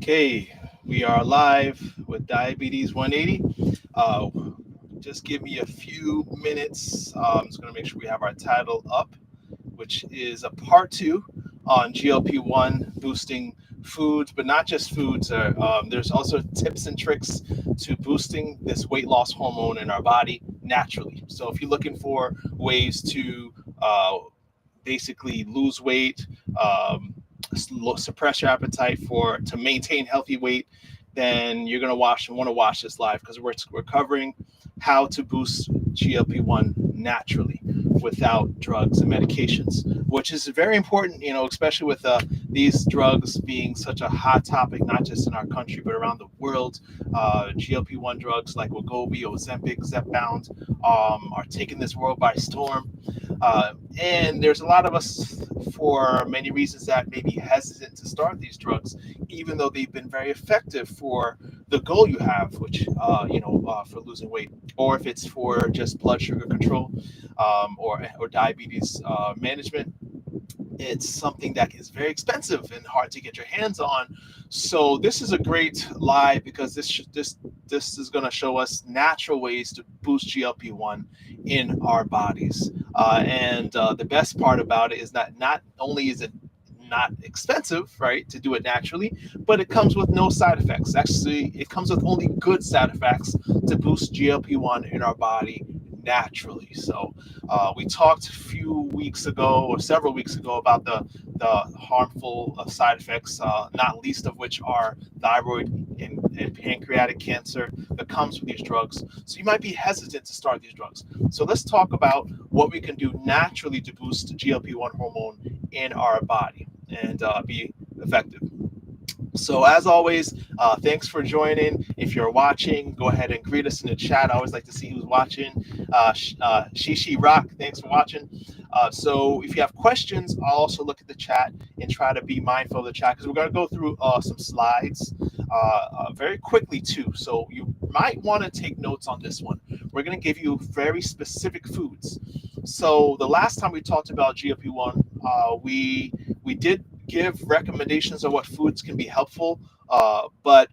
Okay, we are live with Diabetes 180. Uh, just give me a few minutes. I'm just going to make sure we have our title up, which is a part two on GLP-1 boosting foods, but not just foods. There's also tips and tricks to boosting this weight loss hormone in our body naturally. So if you're looking for ways to basically lose weight, suppress your appetite for to maintain healthy weight, then you're gonna want to watch this live because we're covering how to boost GLP-1 naturally without drugs and medications, which is very important, especially with these drugs being such a hot topic, not just in our country, but around the world. GLP-1 drugs like Wegovy, Ozempic, Zepbound are taking this world by storm. And there's a lot of us, for many reasons, that may be hesitant to start these drugs, even though they've been very effective for the goal you have, which, for losing weight, or if it's for just blood sugar control or diabetes management. It's something that is very expensive and hard to get your hands on. So this is a great live because this is going to show us natural ways to boost GLP-1 in our bodies. And the best part about it is that not only is it not expensive, right, to do it naturally, but it comes with no side effects. Actually, it comes with only good side effects to boost GLP-1 in our body naturally. So we talked a few weeks ago or several weeks ago about the harmful side effects, not least of which are thyroid and pancreatic cancer that comes with these drugs. So you might be hesitant to start these drugs. So let's talk about what we can do naturally to boost GLP-1 hormone in our body and be effective. So as always, thanks for joining. If you're watching, go ahead and greet us in the chat. I always like to see who's watching. Shishi Rock, thanks for watching. So if you have questions, I'll also look at the chat and try to be mindful of the chat because we're going to go through some slides very quickly too. So you might want to take notes on this one. We're going to give you very specific foods. So the last time we talked about GLP-1, we did give recommendations on what foods can be helpful, but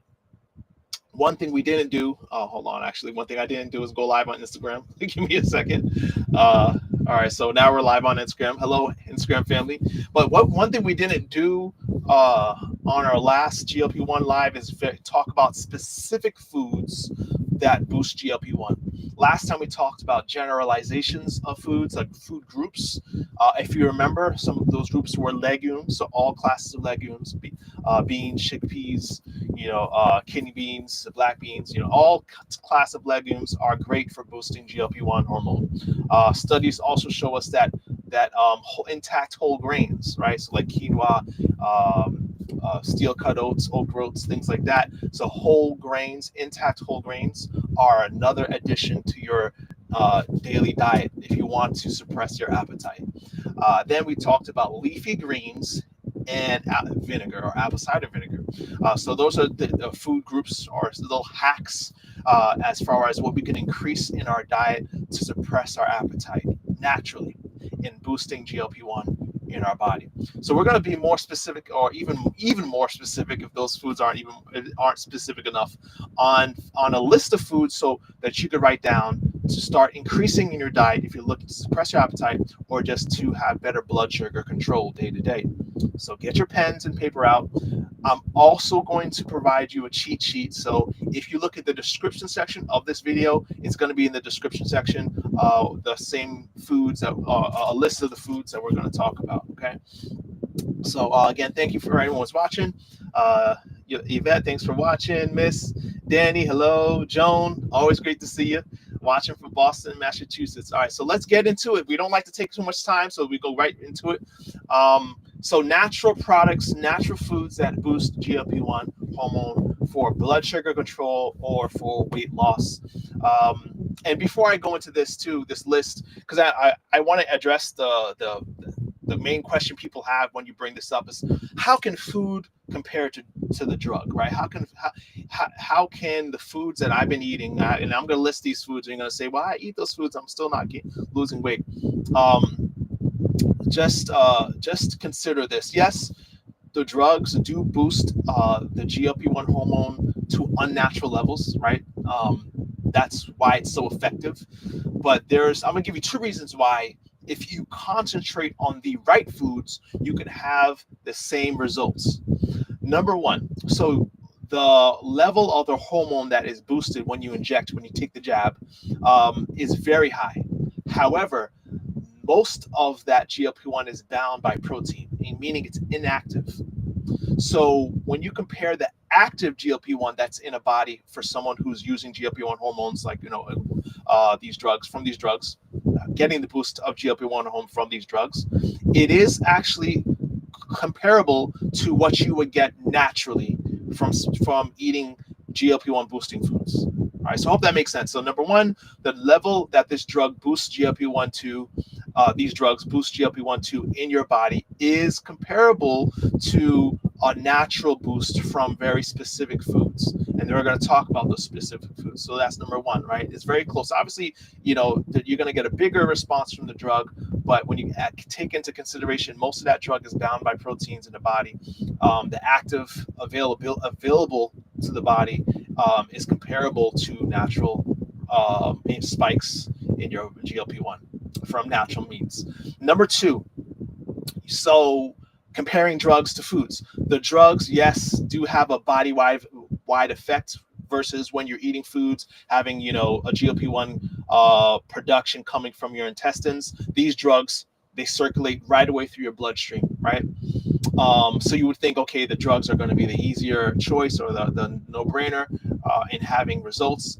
one thing we didn't do, hold on, actually, one thing I didn't do is go live on Instagram. Give me a second. All right, so now we're live on Instagram. Hello, Instagram family. But one thing we didn't do on our last GLP-1 live is talk about specific foods that boost GLP-1. Last time we talked about generalizations of foods, like food groups. If you remember, some of those groups were legumes, so all classes of legumes, beans, chickpeas, kidney beans, black beans, all class of legumes are great for boosting GLP-1 hormone. Studies also show us that intact whole grains, right? So like quinoa, steel cut oats, oat oats, things like that. So whole grains, intact whole grains are another addition to your daily diet if you want to suppress your appetite. Then we talked about leafy greens and vinegar or apple cider vinegar. So those are the food groups or little hacks as far as what we can increase in our diet to suppress our appetite naturally in boosting GLP-1 in our body. So we're going to be more specific, or even more specific if those foods aren't specific enough, on a list of foods so that you could write down to start increasing in your diet if you're looking to suppress your appetite or just to have better blood sugar control day to day. So get your pens and paper out. I'm also going to provide you a cheat sheet. So if you look at the description section of this video, it's going to be in the description section, the same foods, a list of the foods that we're going to talk about, okay? So again, thank you for everyone who's watching. Yvette, thanks for watching. Miss Danny, hello. Joan, always great to see you. Watching from Boston, Massachusetts. All right, so let's get into it. We don't like to take too much time, so we go right into it. So natural products, natural foods that boost GLP-1 hormone for blood sugar control or for weight loss. And before I go into this list, because I want to address the main question people have when you bring this up is, how can food compare to the drug, right? How can the foods that I've been eating, and I'm going to list these foods, and you're going to say, well, I eat those foods, I'm still not losing weight. Just consider this. Yes, the drugs do boost the GLP-1 hormone to unnatural levels, right? That's why it's so effective. But I'm gonna give you two reasons why. If you concentrate on the right foods, you can have the same results. Number one, so the level of the hormone that is boosted when you inject, when you take the jab, is very high. However, most of that GLP-1 is bound by protein, meaning it's inactive. So when you compare the active GLP-1 that's in a body for someone who's using GLP-1 hormones, like these drugs, getting the boost of GLP-1 hormone from these drugs, it is actually comparable to what you would get naturally from eating GLP-1 boosting foods. All right, so I hope that makes sense. So number one, the level that this drug boosts GLP-1 to, these drugs boost GLP-1 to in your body is comparable to a natural boost from very specific foods. And we're going to talk about those specific foods. So that's number one, right? It's very close. Obviously, you're going to get a bigger response from the drug, but when you take into consideration most of that drug is bound by proteins in the body, the active available to the body is comparable to natural spikes in your GLP-1 from natural means. Number two, so comparing drugs to foods. The drugs, yes, do have a body-wide effect versus when you're eating foods, having, a GLP-1 production coming from your intestines. These drugs, they circulate right away through your bloodstream, right? So you would think, okay, the drugs are going to be the easier choice or the no-brainer in having results.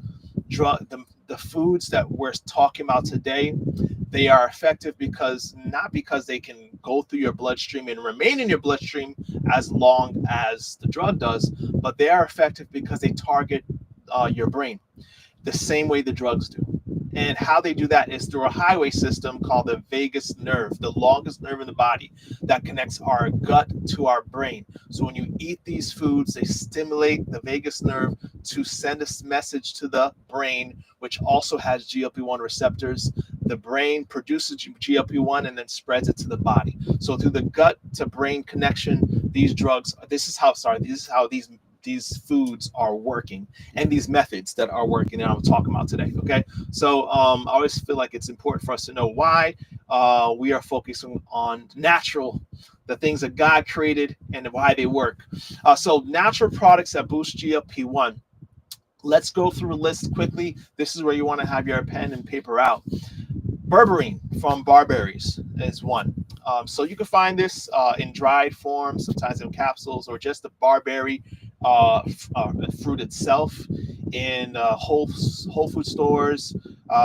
The foods that we're talking about today, they are effective not because they can go through your bloodstream and remain in your bloodstream as long as the drug does, but they are effective because they target your brain the same way the drugs do. And how they do that is through a highway system called the vagus nerve, the longest nerve in the body that connects our gut to our brain. So when you eat these foods, they stimulate the vagus nerve to send a message to the brain, which also has GLP-1 receptors. The brain produces GLP-1 and then spreads it to the body. So through the gut to brain connection, these foods are working, and these methods that are working that I'm talking about today. Okay, so I always feel like it's important for us to know why we are focusing on natural, the things that God created, and why they work. So natural products that boost GLP-1. Let's go through a list quickly. This is where you want to have your pen and paper out. Berberine from barberries is one. So you can find this in dried form, sometimes in capsules, or just the barberry fruit itself in whole food stores.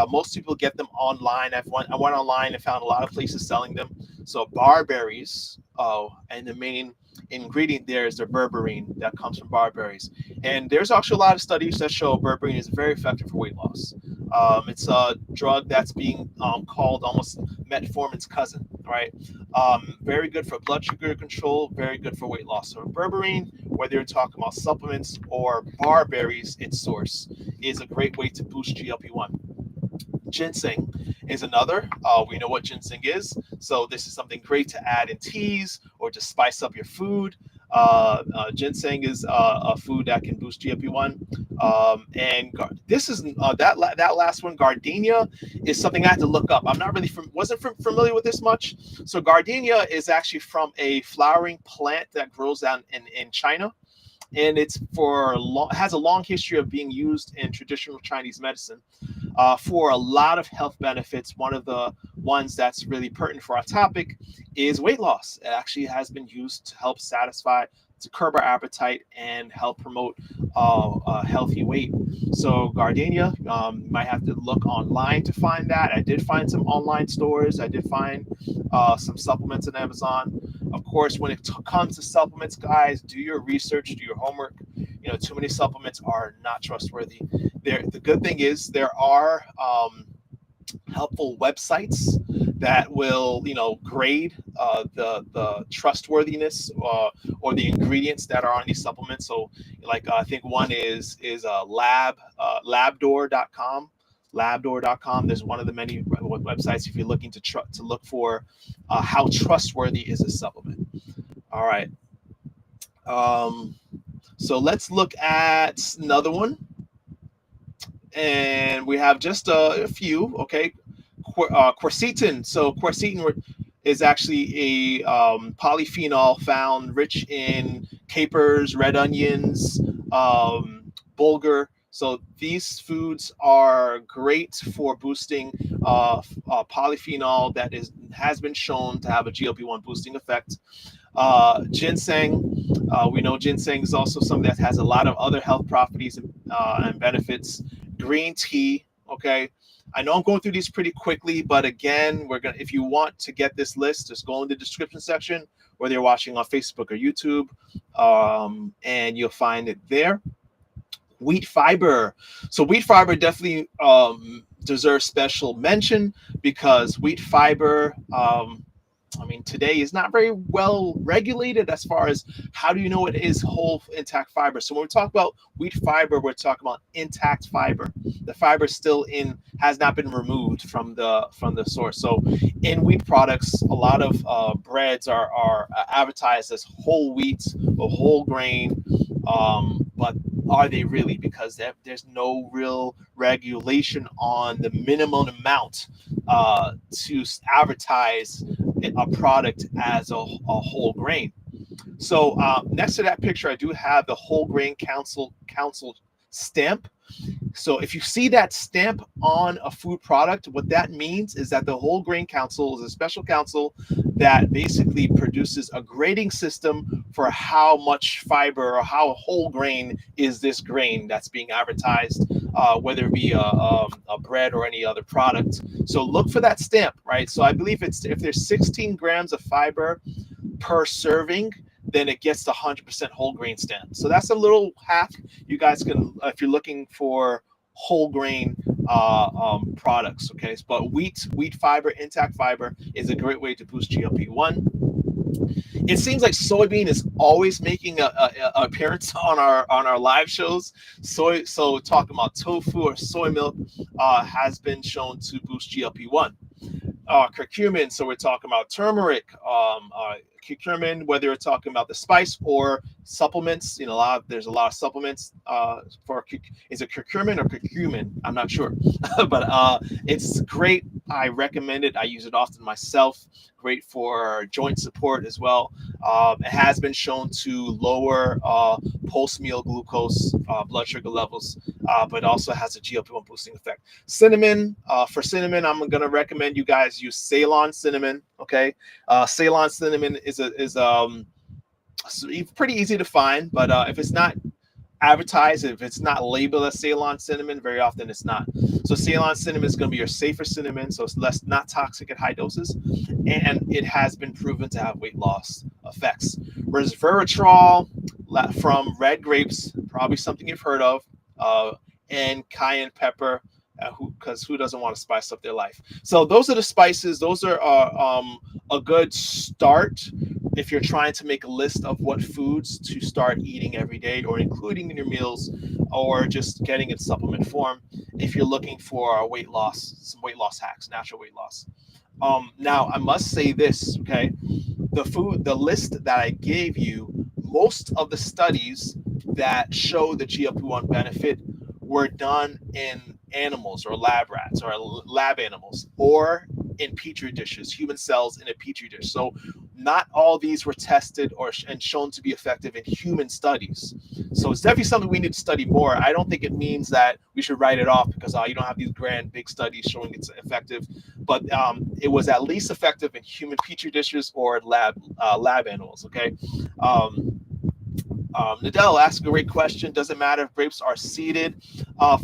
Most people get them online. I went online and found a lot of places selling them. So barberries, and the main ingredient there is the berberine that comes from barberries. And there's actually a lot of studies that show berberine is very effective for weight loss. It's a drug that's being called almost metformin's cousin, right? Very good for blood sugar control, very good for weight loss. So berberine, whether you're talking about supplements or barberries, its source is a great way to boost GLP-1. Ginseng is another. We know what ginseng is, so this is something great to add in teas or to spice up your food. Ginseng is a food that can boost GLP-1. And this is that last one, gardenia, is something I had to look up. I'm not really wasn't familiar with this much. So gardenia is actually from a flowering plant that grows down in China. And has a long history of being used in traditional Chinese medicine for a lot of health benefits. One of the ones that's really pertinent for our topic is weight loss. It actually has been used to help to curb our appetite and help promote a healthy weight. So gardenia, you might have to look online to find that. I did find some online stores. I did find some supplements on Amazon. Of course, when it comes to supplements, guys, do your research, do your homework. Too many supplements are not trustworthy. The good thing is there are helpful websites that will, grade the trustworthiness or the ingredients that are on these supplements. So, like I think one is labdoor.com. Labdoor.com. There's one of the many websites if you're looking to look for how trustworthy is a supplement. All right. So let's look at another one, and we have just a few. Okay, quercetin. So quercetin is actually a polyphenol found rich in capers, red onions, bulgur. So these foods are great for boosting polyphenol that has been shown to have a GLP-1 boosting effect. Ginseng, we know ginseng is also something that has a lot of other health properties and benefits. Green tea, okay. I know I'm going through these pretty quickly, but again, if you want to get this list, just go in the description section, whether you're watching on Facebook or YouTube, and you'll find it there. Wheat fiber. So wheat fiber definitely deserves special mention because wheat fiber, I mean, today is not very well regulated as far as how do you know it is whole intact fiber. So when we talk about wheat fiber, we're talking about intact fiber. The fiber still has not been removed from the source. So in wheat products, a lot of breads are advertised as whole wheat or whole grain, but are they really? Because there's no real regulation on the minimum amount to advertise a product as a whole grain. So next to that picture, I do have the Whole Grain Council stamp. So if you see that stamp on a food product, what that means is that the Whole Grain Council is a special council that basically produces a grading system for how much fiber or how whole grain is this grain that's being advertised, whether it be a bread or any other product. So look for that stamp, right? So I believe if there's 16 grams of fiber per serving, then it gets the 100% whole grain stamp. So that's a little hack you guys can, if you're looking for whole grain products. Okay, but wheat fiber, intact fiber is a great way to boost GLP-1. It seems like soybean is always making a appearance on our live shows. So talking about tofu or soy milk has been shown to boost GLP-1. Curcumin, so we're talking about turmeric, curcumin, whether we're talking about the spice or supplements. You know, there's a lot of supplements for, is it curcumin or curcumin? I'm not sure, but it's great. I recommend it. I use it often myself. Great for joint support as well. It has been shown to lower post-meal glucose blood sugar levels, but also has a GLP-1 boosting effect. Cinnamon, for cinnamon, I'm going to recommend you guys use Ceylon cinnamon. Okay, Ceylon cinnamon is pretty easy to find, but if it's not advertised, if it's not labeled as Ceylon cinnamon, very often it's not. So Ceylon cinnamon is going to be your safer cinnamon, so it's not toxic at high doses, and it has been proven to have weight loss effects. Resveratrol from red grapes, probably something you've heard of, and cayenne pepper, because who doesn't want to spice up their life? So those are the spices. Those are a good start if you're trying to make a list of what foods to start eating every day or including in your meals, or just getting in supplement form if you're looking for some weight loss hacks, natural weight loss. Now I must say this, okay? The list that I gave you, most of the studies that show the GLP-1 benefit were done in animals or lab rats or lab animals, or in petri dishes, human cells in a petri dish. So not all these were tested and shown to be effective in human studies. So it's definitely something we need to study more. I don't think it means that we should write it off because you don't have these grand big studies showing it's effective, but it was at least effective in human petri dishes or lab animals. Okay. Nadell asked a great question. Does it matter if grapes are seeded?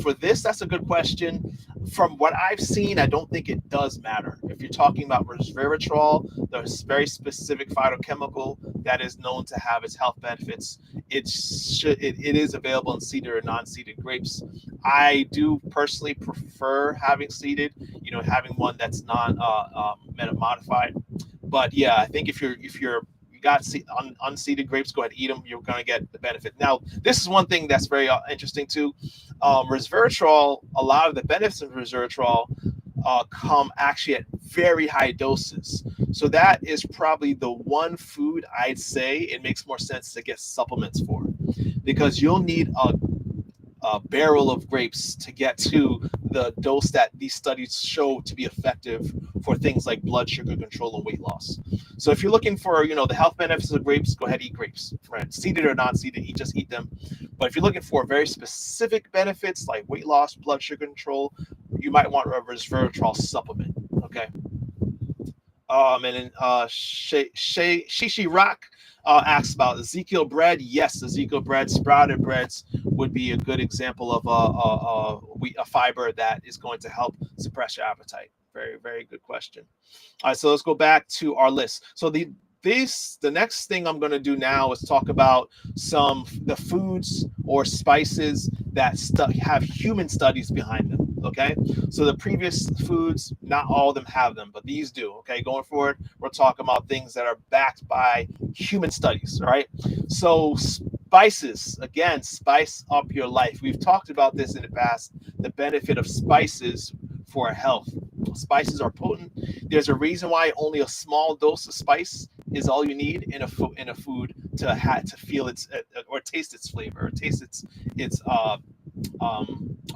For this, that's a good question. From what I've seen, I don't think it does matter. If you're talking about resveratrol, the very specific phytochemical that is known to have its health benefits, it is available in seeded or non-seeded grapes. I do personally prefer having seeded, having one that's modified. But yeah, I think if you got unseeded grapes, go ahead and eat them. You're going to get the benefit. Now, this is one thing that's very interesting too. Resveratrol, a lot of the benefits of resveratrol come actually at very high doses. So that is probably the one food I'd say it makes more sense to get supplements for, because you'll need a barrel of grapes to get to the dose that these studies show to be effective for things like blood sugar control and weight loss. So if you're looking for, the health benefits of grapes, go ahead, eat grapes, right? Seeded or not seeded, just eat them. But if you're looking for very specific benefits like weight loss, blood sugar control, you might want a resveratrol supplement. Okay. And then Shishi Rock asks about Ezekiel bread. Yes, Ezekiel bread, sprouted breads would be a good example of a fiber that is going to help suppress your appetite. Very, very good question. All right, so let's go back to our list. So the next thing I'm going to do now is talk about the foods or spices that have human studies behind them. Okay, so the previous foods, not all of them have them, but these do. Okay, going forward, we're talking about things that are backed by human studies. All right, so spices, again, spice up your life. We've talked about this in the past, the benefit of spices for health. Spices are potent. There's a reason why only a small dose of spice is all you need in a food to feel its or taste its flavor, or taste its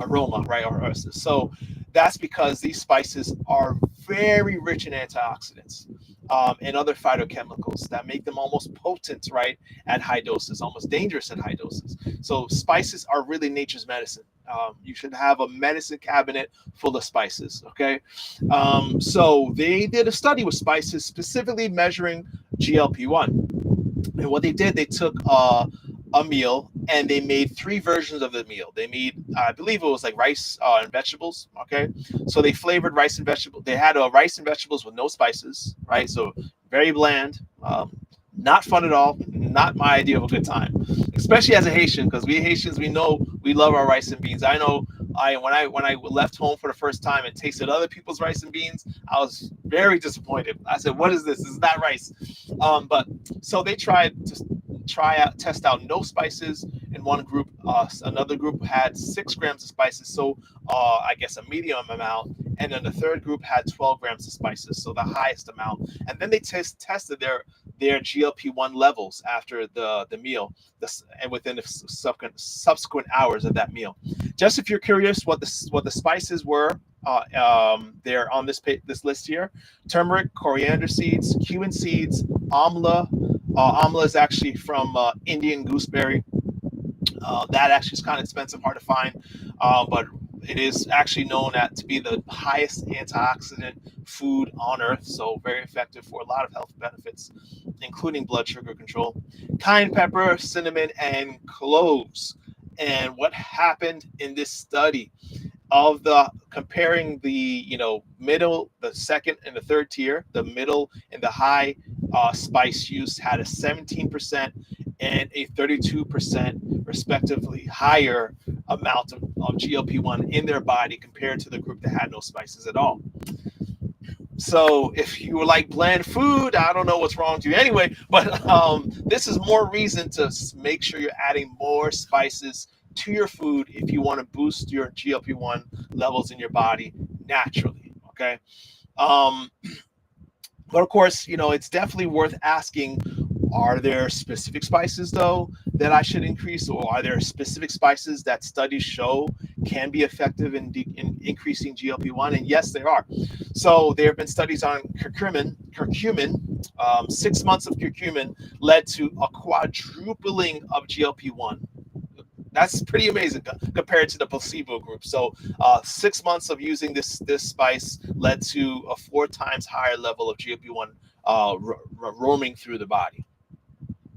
aroma, right? So that's because these spices are very rich in antioxidants and other phytochemicals that make them almost potent, right, at high doses, almost dangerous at high doses. So spices are really nature's medicine. You should have a medicine cabinet full of spices, okay? So they did a study with spices, specifically measuring GLP-1. And what they did, they took a meal and they made 3 versions of the meal. They made, I believe it was like rice and vegetables, okay? So they flavored rice and vegetables. They had rice and vegetables with no spices, right? So very bland, not fun at all, not my idea of a good time, especially as a Haitian, because we Haitians, we know we love our rice and beans. I know when I left home for the first time and tasted other people's rice and beans, I was very disappointed. I said, what is this? This is not rice. But so they tried to test out no spices in one group. Another group had 6 grams of spices, so I guess a medium amount. And then the third group had 12 grams of spices, so the highest amount. And then they tested their GLP-1 levels after the meal, and within the subsequent hours of that meal. Just if you're curious what the spices were, they're on this list here: turmeric, coriander seeds, cumin seeds, amla. Amla is actually from Indian gooseberry. That actually is kind of expensive, hard to find, but it is actually known to be the highest antioxidant food on earth, so very effective for a lot of health benefits, including blood sugar control. Cayenne pepper, cinnamon, and cloves. And what happened in this study of comparing the middle, the second and the third tier, the middle and the high spice use had a 17% and a 32% respectively higher amount of GLP-1 in their body compared to the group that had no spices at all. So if you were like bland food, I don't know what's wrong with you anyway, but this is more reason to make sure you're adding more spices to your food if you want to boost your GLP-1 levels in your body naturally, okay? But of course, it's definitely worth asking, are there specific spices, though, that I should increase? Or are there specific spices that studies show can be effective in increasing GLP-1? And yes, there are. So there have been studies on curcumin. 6 months of curcumin led to a quadrupling of GLP-1. That's pretty amazing compared to the placebo group. So 6 months of using this spice led to a 4 times higher level of GLP-1 roaming through the body.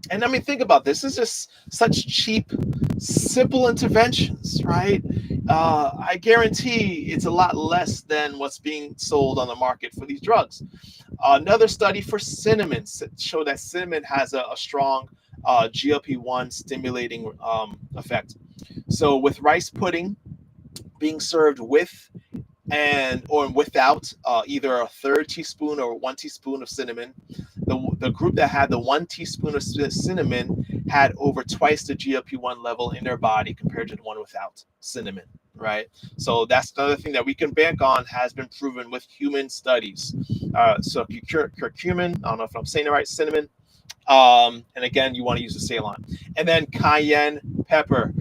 And I mean, think about this. This is just such cheap, simple interventions, right? I guarantee it's a lot less than what's being sold on the market for these drugs. Another study for cinnamon showed that cinnamon has a strong GLP-1 stimulating effect. So with rice pudding being served with or without either a 1/3 teaspoon or 1 teaspoon of cinnamon, the group that had the 1 teaspoon of cinnamon had over twice the GLP-1 level in their body compared to the one without cinnamon. right? So that's another thing that we can bank on, has been proven with human studies. So curcumin, I don't know if I'm saying it right, cinnamon, and again, you want to use the Ceylon. And then cayenne pepper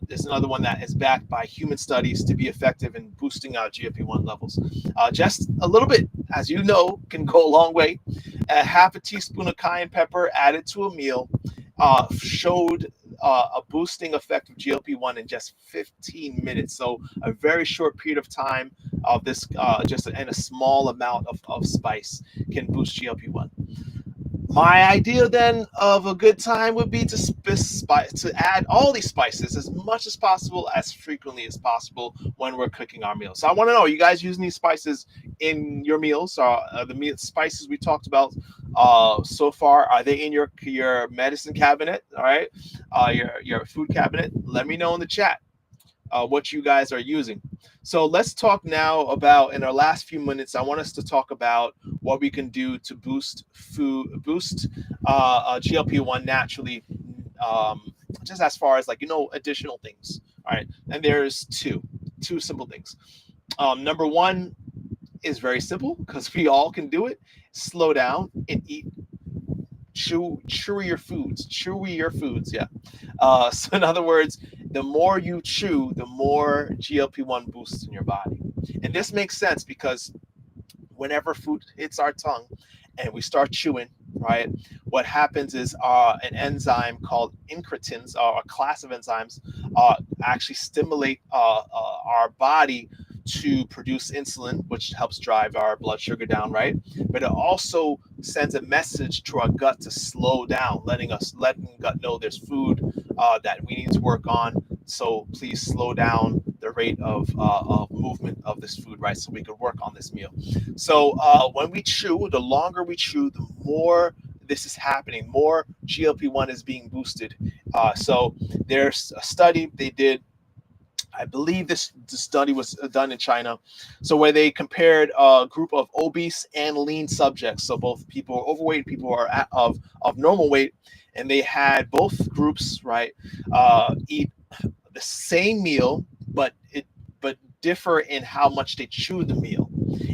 is another one that is backed by human studies to be effective in boosting our GLP-1 levels. Just a little bit, as you know, can go a long way. A half a teaspoon of cayenne pepper added to a meal showed a boosting effect of GLP-1 in just 15 minutes. So a very short period of time of this, just in a small amount of spice can boost GLP-1. My idea then of a good time would be to add all these spices as much as possible, as frequently as possible when we're cooking our meals. So I want to know, are you guys using these spices in your meals? The meal spices we talked about so far, are they in your medicine cabinet? All right, your food cabinet. Let me know in the chat what you guys are using. So let's talk now about, in our last few minutes, I want us to talk about what we can do to boost GLP-1 naturally, just as far as additional things. All right, and there's two simple things. Number one is very simple because we all can do it. Slow down and eat chewier foods. Yeah. So in other words, the more you chew, the more GLP-1 boosts in your body. And this makes sense because whenever food hits our tongue and we start chewing, right, what happens is an enzyme called incretins, a class of enzymes, actually stimulate our body to produce insulin, which helps drive our blood sugar down, right? But it also sends a message to our gut to slow down, letting gut know there's food that we need to work on. So please slow down the rate of movement of this food, right? So we can work on this meal. So when we chew, the longer we chew, the more this is happening, more GLP-1 is being boosted. So there's a study they did, I believe this study was done in China, so where they compared a group of obese and lean subjects, so both people are overweight, people are of normal weight, and they had both groups, right, eat the same meal, but differ in how much they chewed the meal.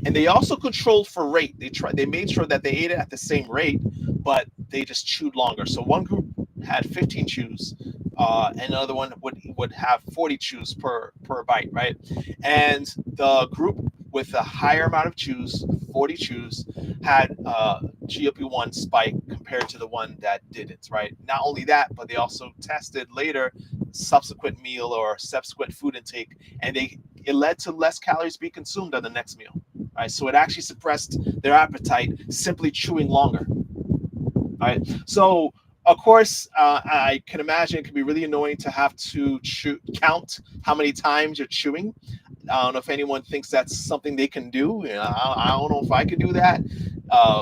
And they also controlled for rate. They made sure that they ate it at the same rate, but they just chewed longer. So one group had 15 chews, and another one would have 40 chews per bite, right? And the group with a higher amount of chews, 40 chews, had GLP-1 spike compared to the one that didn't, right? Not only that, but they also tested later subsequent meal or subsequent food intake, and it led to less calories being consumed on the next meal, right? So it actually suppressed their appetite simply chewing longer, right? So of course, I can imagine it can be really annoying to have to count how many times you're chewing. I don't know if anyone thinks that's something they can do. I don't know if I could do that.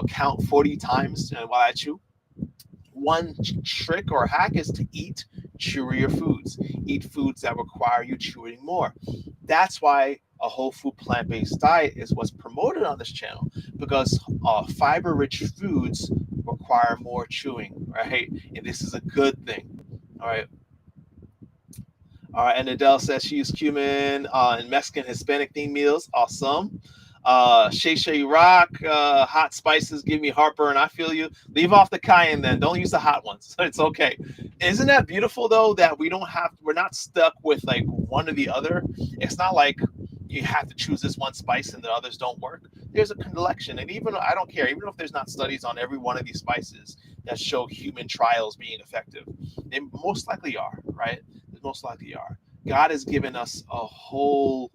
Count 40 times while I chew. One trick or hack is to eat chewier foods. Eat foods that require you chewing more. That's why a whole food plant-based diet is what's promoted on this channel, because fiber-rich foods require more chewing, right? And this is a good thing. All right. And Adele says she used cumin in Mexican Hispanic themed meals. Awesome. Shay Shay Rock, hot spices give me heartburn. I feel you. Leave off the cayenne then. Don't use the hot ones. It's okay. Isn't that beautiful though, that we're not stuck with like one or the other? It's not like you have to choose this one spice and the others don't work. There's a collection, and even I don't care, even if there's not studies on every one of these spices that show human trials being effective, they most likely are, right? They most likely are. God has given us a whole,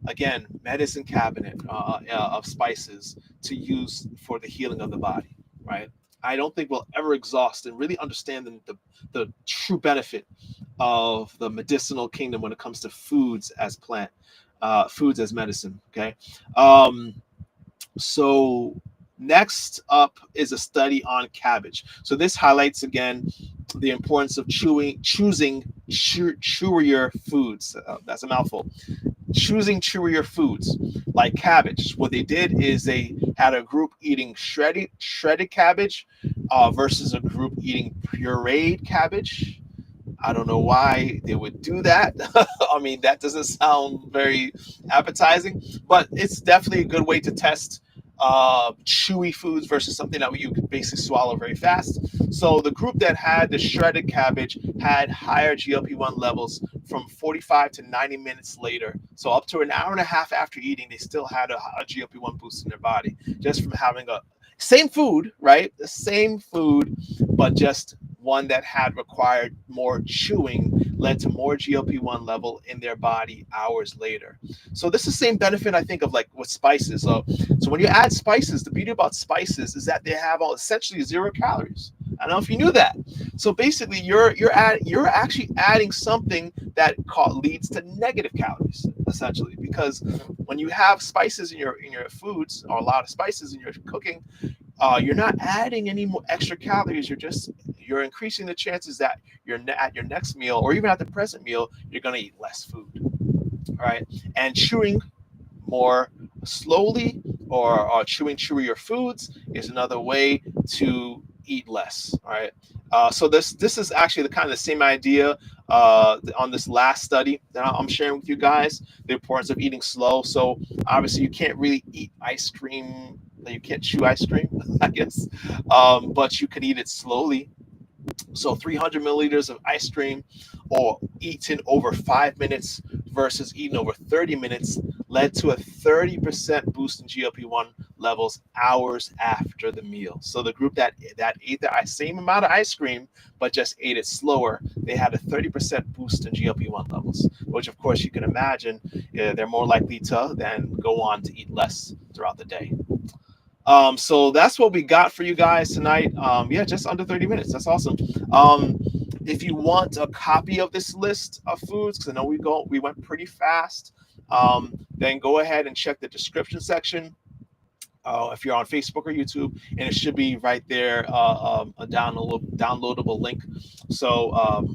again, medicine cabinet of spices to use for the healing of the body, right? I don't think we'll ever exhaust and really understand the true benefit of the medicinal kingdom when it comes to foods as foods as medicine. Okay. So next up is a study on cabbage. So this highlights again the importance of choosing chewier foods. That's a mouthful. Choosing chewier foods like cabbage. What they did is they had a group eating shredded cabbage versus a group eating pureed cabbage. I don't know why they would do that. I mean, that doesn't sound very appetizing, but it's definitely a good way to test chewy foods versus something that you could basically swallow very fast. So the group that had the shredded cabbage had higher GLP-1 levels from 45 to 90 minutes later. So up to an hour and a half after eating, they still had a GLP-1 boost in their body just from having a same food, right? The same food, but just one that had required more chewing led to more GLP-1 level in their body hours later. So this is the same benefit I think of like with spices. So when you add spices, the beauty about spices is that they have all essentially 0 calories. I don't know if you knew that. So basically, you're actually adding something that leads to negative calories essentially, because when you have spices in your foods, or a lot of spices in your cooking, you're not adding any more extra calories. You're increasing the chances that at your next meal or even at the present meal, you're going to eat less food. All right, and chewing more slowly, or chewing chewier foods is another way to eat less. All right. So this is actually the kind of the same idea on this last study that I'm sharing with you guys, the importance of eating slow. So obviously you can't really eat ice cream. You can't chew ice cream, I guess, but you can eat it slowly. So 300 milliliters of ice cream, or eaten over 5 minutes versus eating over 30 minutes, led to a 30% boost in GLP-1 levels hours after the meal. So the group that ate the same amount of ice cream but just ate it slower, they had a 30% boost in GLP-1 levels, which of course you can imagine they're more likely to then go on to eat less throughout the day. So that's what we got for you guys tonight. Yeah, just under 30 minutes. That's awesome. If you want a copy of this list of foods, because I know we went pretty fast, then go ahead and check the description section. If you're on Facebook or YouTube, and it should be right there, a downloadable link. So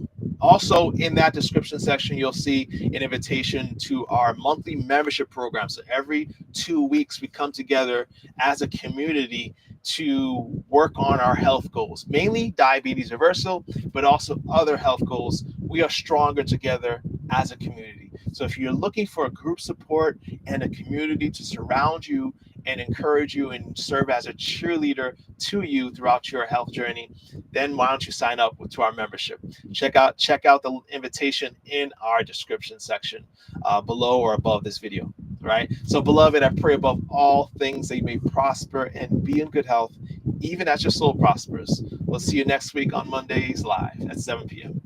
also in that description section, you'll see an invitation to our monthly membership program. So every 2 weeks, we come together as a community to work on our health goals, mainly diabetes reversal, but also other health goals. We are stronger together as a community. So if you're looking for a group support and a community to surround you and encourage you and serve as a cheerleader to you throughout your health journey, then why don't you sign up to our membership? Check out the invitation in our description section below or above this video. Right? So, beloved, I pray above all things that you may prosper and be in good health, even as your soul prospers. We'll see you next week on Mondays live at 7 p.m.